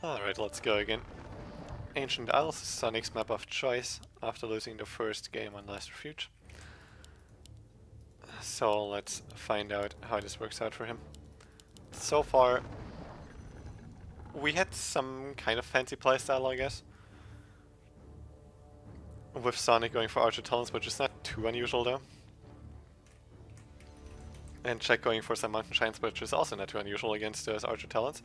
Alright, let's go again. Ancient Isles is Sonic's map of choice after losing the first game on Last Refuge. So let's find out how this works out for him. So far, we had some kind of fancy playstyle, I guess. With Sonic going for Archer Talons, which is not too unusual though. And Check going for some Mountain Shines, which is also not too unusual against those Archer Talons.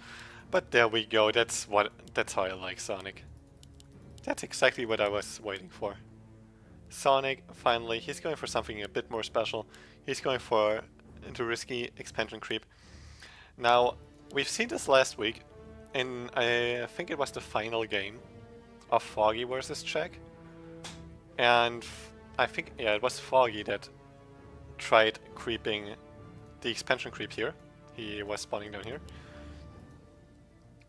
But there we go, that's how I like Sonic. That's exactly what I was waiting for. Sonic, finally, he's going for something a bit more special. He's going for into risky expansion creep. Now, we've seen this last week, in I think it was the final game of Foggy versus Check. And I think, yeah, it was Foggy that tried creeping the expansion creep here. He was spawning down here.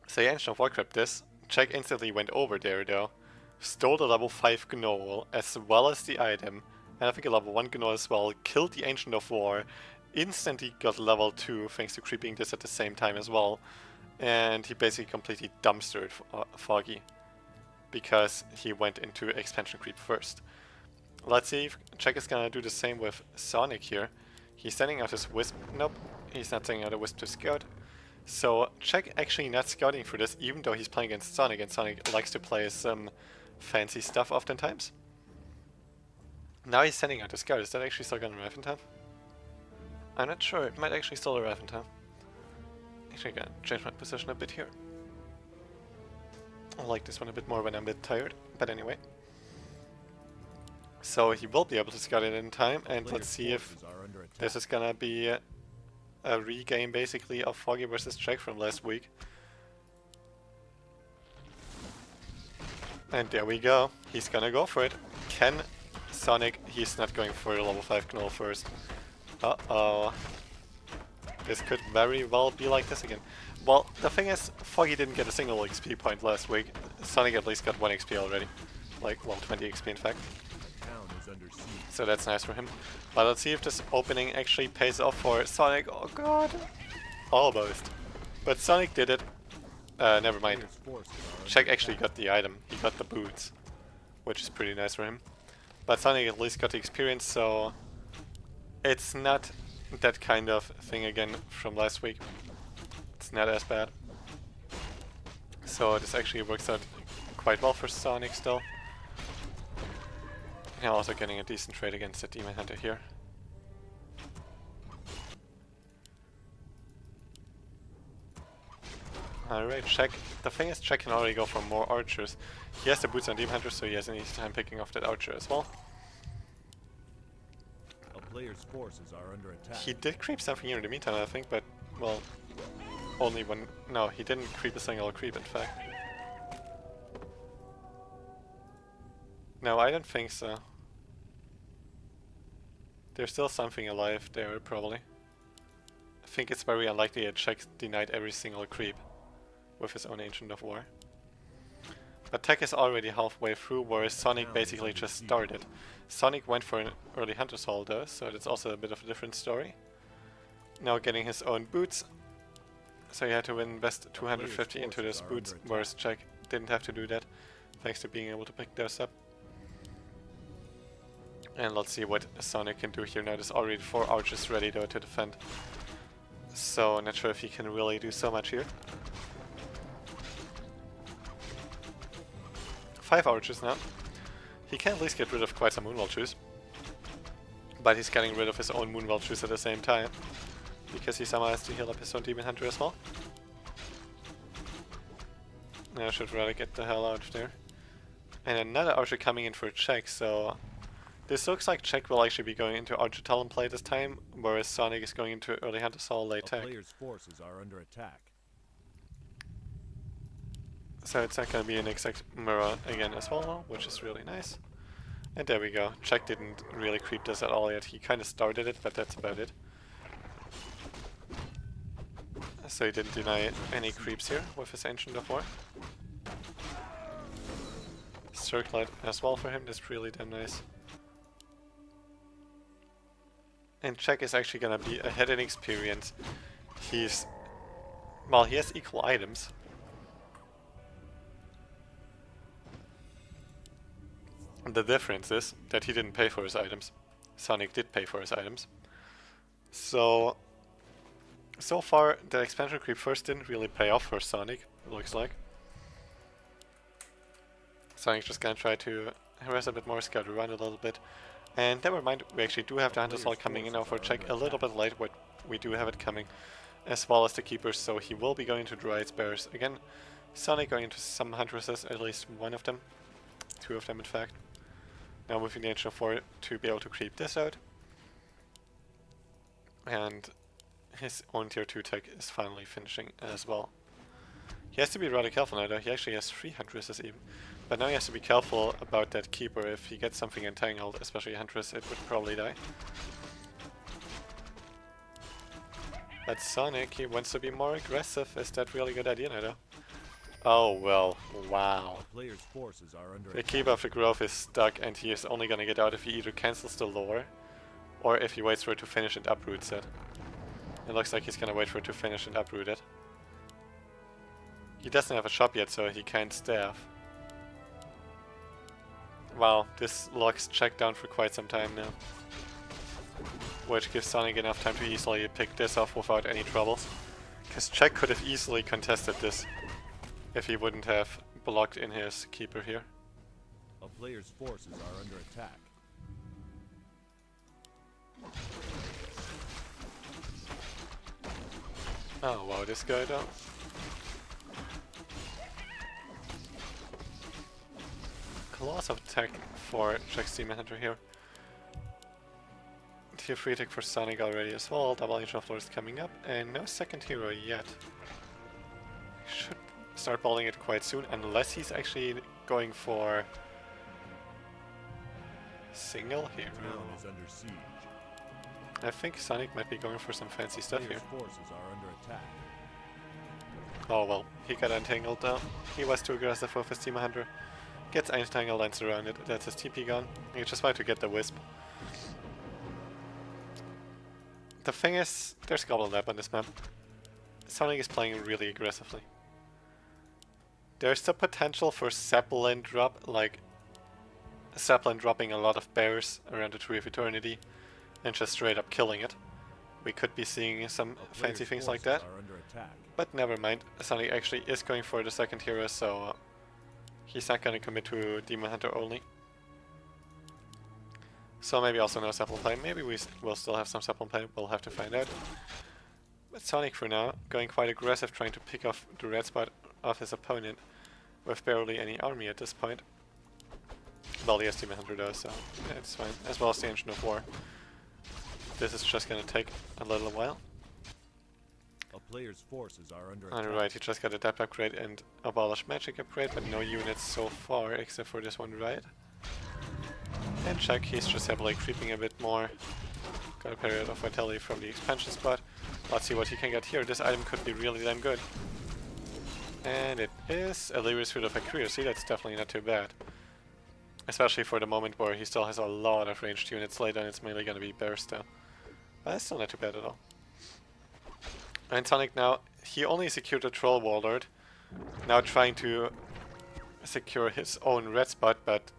So he Ancient of War crept this. Check instantly went over there though. Stole the level 5 Gnoll as well as the item. And I think a level 1 Gnoll as well. Killed the Ancient of War. Instantly got level 2 thanks to creeping this at the same time as well. And he basically completely dumpstered Foggy. Because he went into expansion creep first. Let's see if Check is gonna do the same with Sonic here. He's sending out his Wisp. Nope, he's not sending out a Wisp to scout. So Check actually not scouting for this, even though he's playing against Sonic, and Sonic likes to play some fancy stuff oftentimes. Now he's sending out a scout. Is that actually still gonna arrive in time? I'm not sure. It might actually still arrive in time. Actually, I'm gonna change my position a bit here. I like this one a bit more when I'm a bit tired, but anyway. So he will be able to scout it in time, and let's see if this is gonna be a regame basically of Foggy versus Check from last week. And there we go, he's gonna go for it. Can Sonic, he's not going for the level 5 Gnoll first. Uh-oh. This could very well be like this again. Well, the thing is, Foggy didn't get a single XP point last week. Sonic at least got 1 XP already. Like, well, 20 XP in fact. So that's nice for him. But let's see if this opening actually pays off for Sonic. Oh god! Almost. But Sonic did it. Never mind. Check actually got the item. He got the boots. Which is pretty nice for him. But Sonic at least got the experience, so... It's not that kind of thing again from last week. It's not as bad. So this actually works out quite well for Sonic still. And also getting a decent trade against the Demon Hunter here. Alright, Check. The thing is, Check can already go for more archers. He has the boots on Demon Hunter, so he has an easy time picking off that archer as well. Player's forces are under attack. He did creep something here in the meantime, I think, but, well, only when... No, he didn't creep a single creep, in fact. No, I don't think so. There's still something alive there, probably. I think it's very unlikely that Check denied every single creep with his own Ancient of War. But Tech is already halfway through, whereas Sonic basically just started. Sonic went for an early Hunter's Haul though, so that's also a bit of a different story. Now getting his own boots, so he had to invest 250 into those boots, whereas Check didn't have to do that, thanks to being able to pick those up. And let's see what Sonic can do here. Now there's already 4 archers ready though to defend. So not sure if he can really do so much here. 5 archers now. He can at least get rid of quite some Moonwell Shoes. But he's getting rid of his own Moonwell Shoes at the same time. Because he somehow has to heal up his own Demon Hunter as well. I should rather get the hell out of there. And another archer coming in for a Check, so... This looks like Check will actually be going into Archer Talon play this time, whereas Sonic is going into early Hunter's Haul late Tech. Player's forces are under attack. So it's not going to be an exact mirror again as well, which is really nice. And there we go. Check didn't really creep this at all yet. He kind of started it, but that's about it. So he didn't deny any creeps here with his Ancient of War. Circlet as well for him, that's really damn nice. And Check is actually gonna be ahead in experience. He's... Well, he has equal items. The difference is that he didn't pay for his items. Sonik did pay for his items. So far the expansion creep first didn't really pay off for Sonik, it looks like. Sonic's just gonna try to harass a bit more, scout around a little bit. And never mind, we actually do have the Hunter Assault coming in now for check, a little bit late, but we do have it coming. As well as the Keepers, so he will be going to Dryad's Bears again. Sonik going into some Huntresses, at least one of them. Two of them in fact. Now moving the Ancient of 4 to be able to creep this out. And his own tier 2 tech is finally finishing as well. He has to be rather careful now though, he actually has 3 Huntresses even. But now he has to be careful about that Keeper. If he gets something entangled, especially a Huntress, it would probably die. But Sonik, he wants to be more aggressive. Is that really a good idea now though? Oh well, wow. Player's forces are under The attack. Keeper of the Grove is stuck and he is only gonna get out if he either cancels the lore or if he waits for it to finish and uproots it. It looks like he's gonna wait for it to finish and uproot it. He doesn't have a shop yet, so he can't staff. Wow, this locks check down for quite some time now. Which gives Sonik enough time to easily pick this off without any troubles. Because check could have easily contested this if he wouldn't have blocked in his Keeper here. A player's forces are under attack. Oh wow, this guy though. Claws of attack for Check's Demon Hunter here. Tier 3 attack for Sonik already as well. Double Ancient of Lords coming up, and no second hero yet. Should start bowling it quite soon, unless he's actually going for single hero. Town is under siege. I think Sonik might be going for some fancy stuff here. Player's forces are under attack. Oh well, he got entangled though. He was too aggressive with his Demon Hunter. Gets entangled and surrounded. That's his TP gone. He just wanted to get the Wisp. The thing is, there's Goblin Lab on this map. Sonik is playing really aggressively. There's the potential for Zeppelin drop, like Zeppelin dropping a lot of bears around the Tree of Eternity and just straight up killing it. We could be seeing some fancy things like that. Are under attack. But never mind, Sonik actually is going for the second hero, so he's not gonna commit to Demon Hunter only. So maybe also no Zeppelin play. Maybe we'll still have some Zeppelin play, we'll have to find out. But Sonik for now, going quite aggressive, trying to pick off the red spot of his opponent with barely any army at this point. Well, he has Demon Hunter though, so it's fine. As well as the Ancient of War. This is just gonna take a little while. A player's forces are under attack. Alright, he just got a depth upgrade and abolish magic upgrade, but no units so far except for this one right. And check, he's just heavily creeping a bit more. Got a period of vitality from the expansion spot. Let's see what he can get here. This item could be really damn good. And it is a Lyria's Fruit of Accuracy. That's definitely not too bad. Especially for the moment where he still has a lot of ranged units. Later on it's mainly gonna be bears though. But it's still not too bad at all. And Sonik now, he only secured a Troll Warlord. Now trying to secure his own red spot, but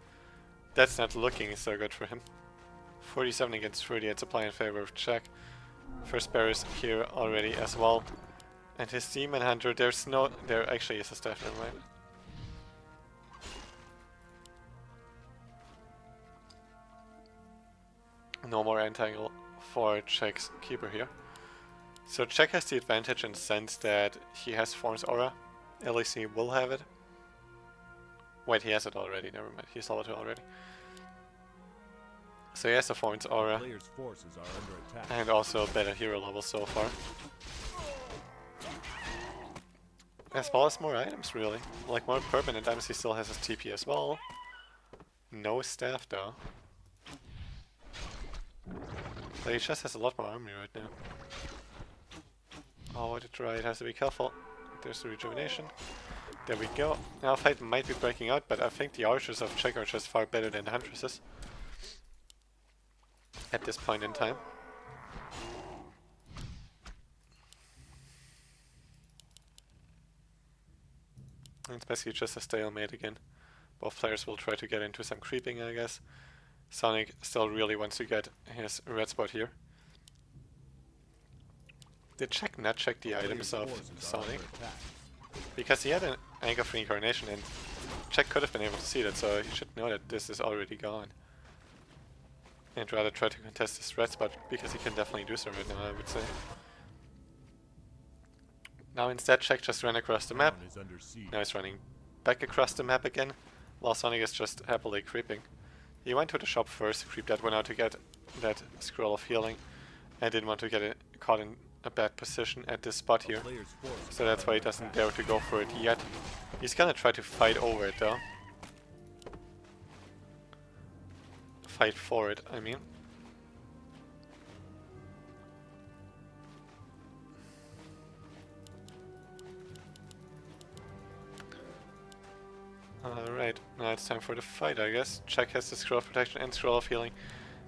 that's not looking so good for him. 47 against 30 and supply in favor of check. First bear is here already as well. And his Demon Hunter, there actually is a staff, never mind. No more entangle for Check's Keeper here. So Check has the advantage in the sense that he has Thorn's Aura. At least he will have it. Wait, he has it already, never mind. He's level 2 already. So he has the Thorn's Aura. Player's forces are under attack. And also better hero level so far. As well as more items really. Like more permanent items, he still has his TP as well. No staff though. But he just has a lot more army right now. Oh, that's right, has to be careful. There's the rejuvenation. There we go. Now fight might be breaking out, but I think the archers of Check are just far better than the huntresses. At this point in time. It's basically just a stalemate again. Both players will try to get into some creeping, I guess. Sonik still really wants to get his red spot here. Did Czech not check the items of Sonik? Because he had an Anchor for Incarnation and Czech could have been able to see that, so he should know that this is already gone. And rather try to contest this red spot, because he can definitely do so right now, I would say. Now instead Czech just ran across the map. Now he's running back across the map again, while Sonik is just happily creeping. He went to the shop first, creeped that one out to get that scroll of healing, and didn't want to get caught in a bad position at this spot here. So that's why he doesn't dare to go for it yet. He's gonna try to fight over it though. Fight for it, I mean. Alright, now it's time for the fight, I guess. Czech has the scroll of protection and scroll of healing.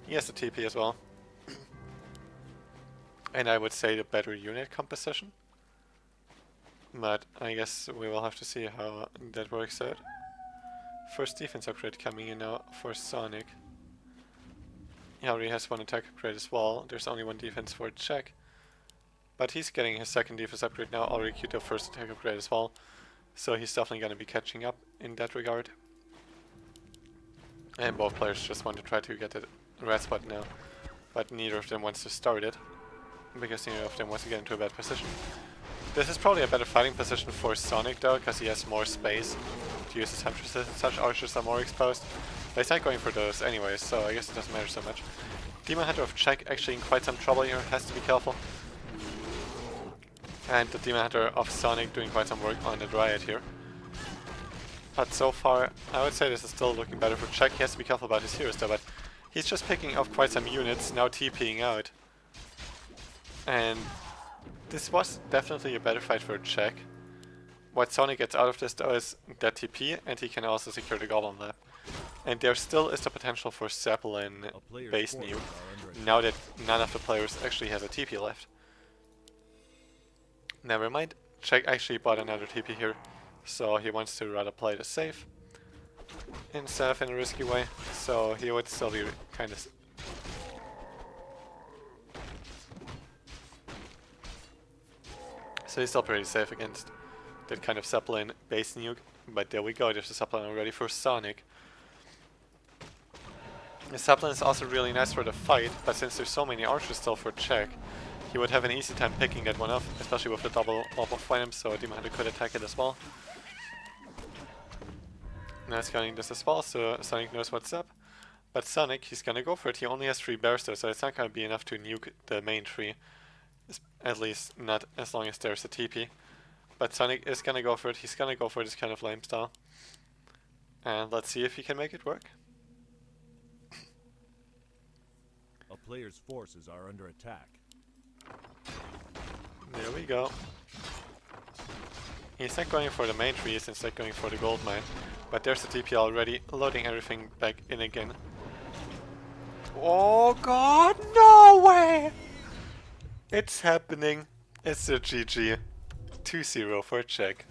He has the TP as well. And I would say the better unit composition. But I guess we will have to see how that works out. First defense upgrade coming in now for Sonik. He already has one attack upgrade as well. There's only one defense for Czech. But he's getting his second defense upgrade now, already queued the first attack upgrade as well. So he's definitely going to be catching up in that regard. And both players just want to try to get the red spot now. But neither of them wants to start it, because neither of them wants to get into a bad position. This is probably a better fighting position for Sonik though, because he has more space to use his huntresses and such. Archers are more exposed. But he's not going for those anyways, so I guess it doesn't matter so much. Demon Hunter of Czech actually in quite some trouble here, has to be careful. And the Demon Hunter of Sonik doing quite some work on the Dryad here. But so far, I would say this is still looking better for Czech. He has to be careful about his heroes though, but he's just picking off quite some units, now TPing out. And this was definitely a better fight for Czech. What Sonik gets out of this though is that TP, and he can also secure the Goblin Lab. And there still is the potential for Zeppelin base nuke, now that none of the players actually has a TP left. Never mind, Czech actually bought another TP here, so he wants to rather play the safe instead of in a risky way, so he would still be kind of... So he's still pretty safe against that kind of Zeppelin base nuke, but there we go, there's a Zeppelin already for Sonik. The Zeppelin is also really nice for the fight, but since there's so many archers still for Czech, he would have an easy time picking that one up, especially with the double orb of Venom, so Demon Hunter could attack it as well. Now he's getting this as well, so Sonik knows what's up. But Sonik, he's gonna go for it. He only has 3 bears there, so it's not gonna be enough to nuke the main tree. At least not as long as there's a TP. But Sonik is gonna go for it. He's gonna go for this kind of lame style. And let's see if he can make it work. A player's forces are under attack. There we go. He's not going for the main tree, he's instead going for the gold mine. But there's the TP already, loading everything back in again. Oh god, no way! It's happening. It's a GG. 2-0 for Czech.